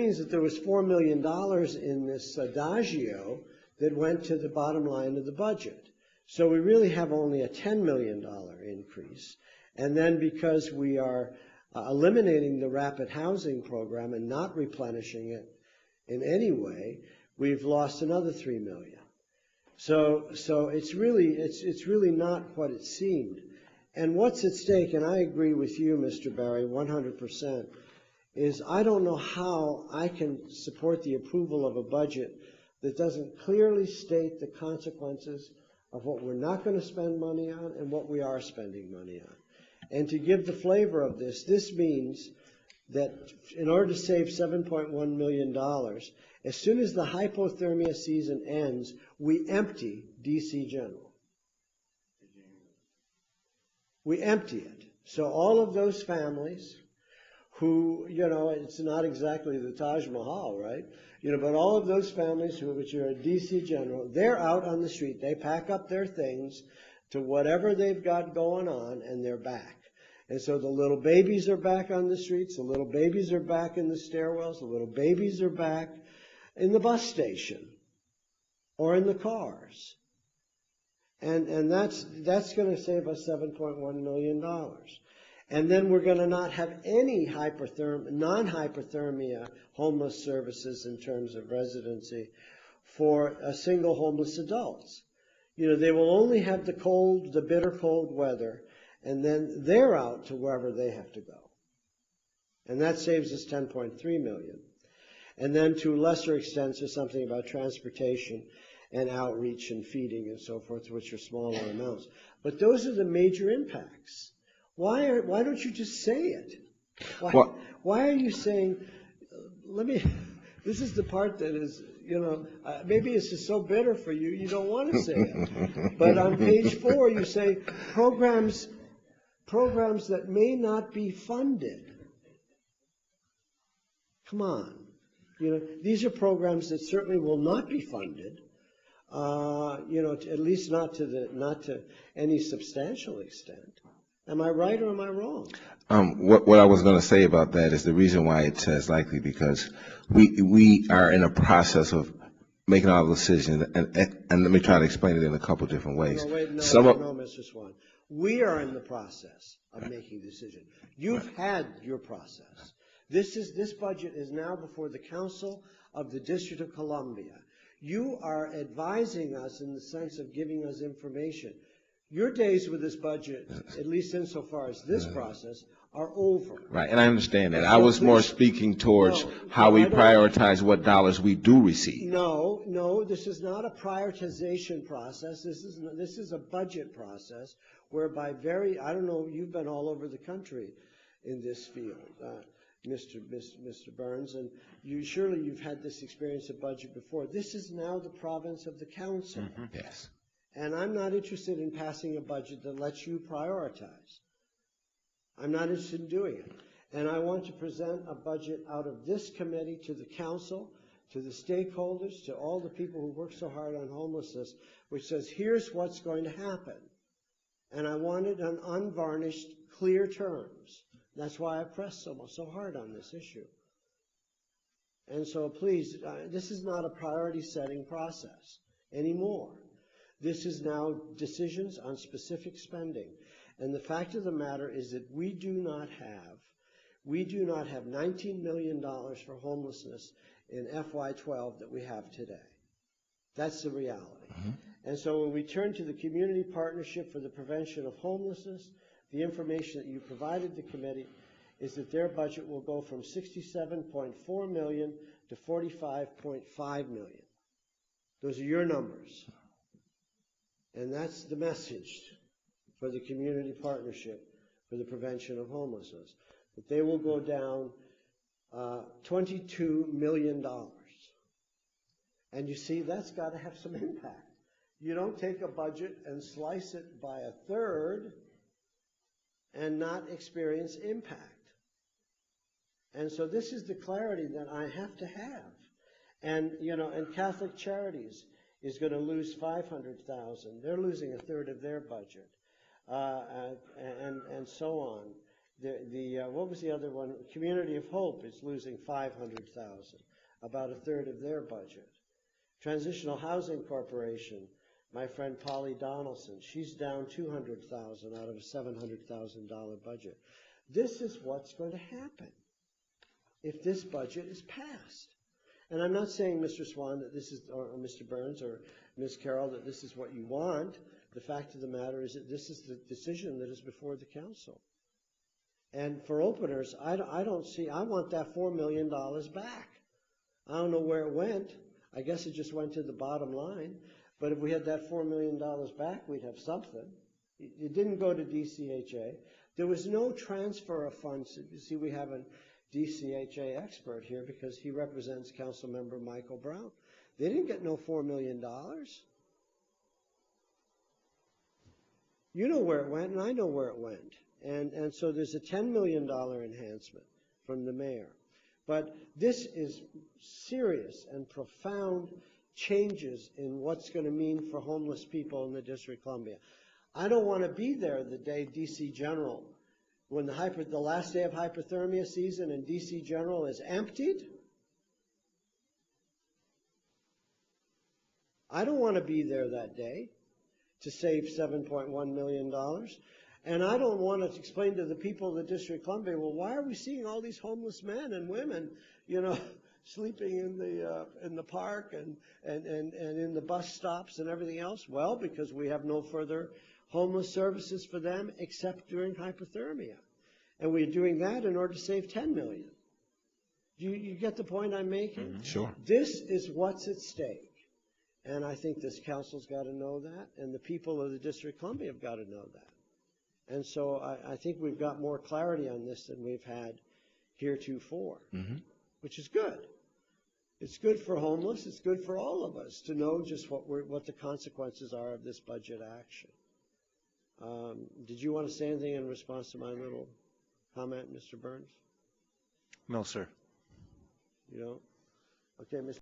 means that there was $4 million in this adagio that went to the bottom line of the budget. So we really have only a $10 million increase. And then because we are eliminating the rapid housing program and not replenishing it in any way, we've lost another $3 million. So it's really not what it seemed. And what's at stake, and I agree with you, Mr. Barry, 100%, is I don't know how I can support the approval of a budget that doesn't clearly state the consequences of what we're not going to spend money on and what we are spending money on. And to give the flavor of this, this means that in order to save $7.1 million, as soon as the hypothermia season ends, we empty DC General. We empty it. So all of those families who, you know, it's not exactly the Taj Mahal, right? You know, but all of those families which are at DC General, they're out on the street. They pack up their things to whatever they've got going on, and they're back. And so the little babies are back on the streets, the little babies are back in the stairwells, the little babies are back in the bus station or in the cars. And that's going to save us $7.1 million. And then we're going to not have any non-hypothermia homeless services in terms of residency for single homeless adults. You know, they will only have the cold, the bitter cold weather, and then they're out to wherever they have to go. And that saves us $10.3 million. And then to a lesser extent, there's something about transportation and outreach and feeding and so forth, which are smaller amounts. But those are the major impacts. Why don't you just say it? Why are you saying, this is the part that is, you know, maybe it's just so bitter for you, you don't want to say it. But on page 4, you say programs that may not be funded. Come on. You know, these are programs that certainly will not be funded, you know, at least not to any substantial extent. Am I right or am I wrong? What I was going to say about that is the reason why it says likely, because we are in a process of making all the decisions, and let me try to explain it in a couple different ways. No, wait, no, Mr. Swan. We are in the process of making decisions. You've had your process. This budget is now before the Council of the District of Columbia. You are advising us in the sense of giving us information. Your days with this budget, at least insofar as this process, are over. Right, and I understand that. I was more speaking towards how we prioritize what dollars we do receive. No, this is not a prioritization process. This is a budget process whereby I don't know, you've been all over the country in this field, Mr. Burns, and surely you've had this experience of budget before. This is now the province of the council. Mm-hmm. Yes. And I'm not interested in passing a budget that lets you prioritize. I'm not interested in doing it. And I want to present a budget out of this committee to the council, to the stakeholders, to all the people who work so hard on homelessness, which says, here's what's going to happen. And I want it on unvarnished, clear terms. That's why I pressed so hard on this issue. And so please, this is not a priority setting process anymore. This is now decisions on specific spending. And the fact of the matter is that we do not have $19 million for homelessness in FY12 that we have today. That's the reality. Mm-hmm. And so when we turn to the Community Partnership for the Prevention of Homelessness, the information that you provided the committee is that their budget will go from $67.4 million to $45.5 million. Those are your numbers. And that's the message for the Community Partnership for the Prevention of Homelessness, that they will go down $22 million. And you see, that's got to have some impact. You don't take a budget and slice it by a third and not experience impact. And so this is the clarity that I have to have. And, you know, and Catholic Charities is going to lose $500,000. They're losing a third of their budget, and so on. What was the other one? Community of Hope is losing 500,000, about a third of their budget. Transitional Housing Corporation, my friend Polly Donaldson, she's down 200,000 out of a $700,000 budget. This is what's going to happen if this budget is passed. And I'm not saying, Mr. Swan, that this is, or Mr. Burns or Ms. Carroll, that this is what you want. The fact of the matter is that this is the decision that is before the council. And for openers, I don't see, I want that $4 million back. I don't know where it went. I guess it just went to the bottom line. But if we had that $4 million back, we'd have something. It didn't go to DCHA. There was no transfer of funds. You see, we have a DCHA expert here because he represents Councilmember Michael Brown. They didn't get no $4 million. You know where it went, and I know where it went. And so there's a $10 million enhancement from the mayor. But this is serious and profound changes in what's going to mean for homeless people in the District of Columbia. I don't want to be there the day DC General, when the last day of hypothermia season and DC General is emptied. I don't want to be there that day to save $7.1 million. And I don't want to explain to the people of the District of Columbia, well, why are we seeing all these homeless men and women, you know, sleeping in the park and in the bus stops and everything else? Well, because we have no further homeless services for them except during hypothermia. And we're doing that in order to save $10 million. Do you get the point I'm making? Mm-hmm. Sure. This is what's at stake. And I think this council's got to know that, and the people of the District of Columbia have got to know that. And so I think we've got more clarity on this than we've had heretofore, which is good. It's good for homeless. It's good for all of us to know just what the consequences are of this budget action. Did you want to say anything in response to my little comment, Mr. Burns? No, sir. You don't? Okay, Mr.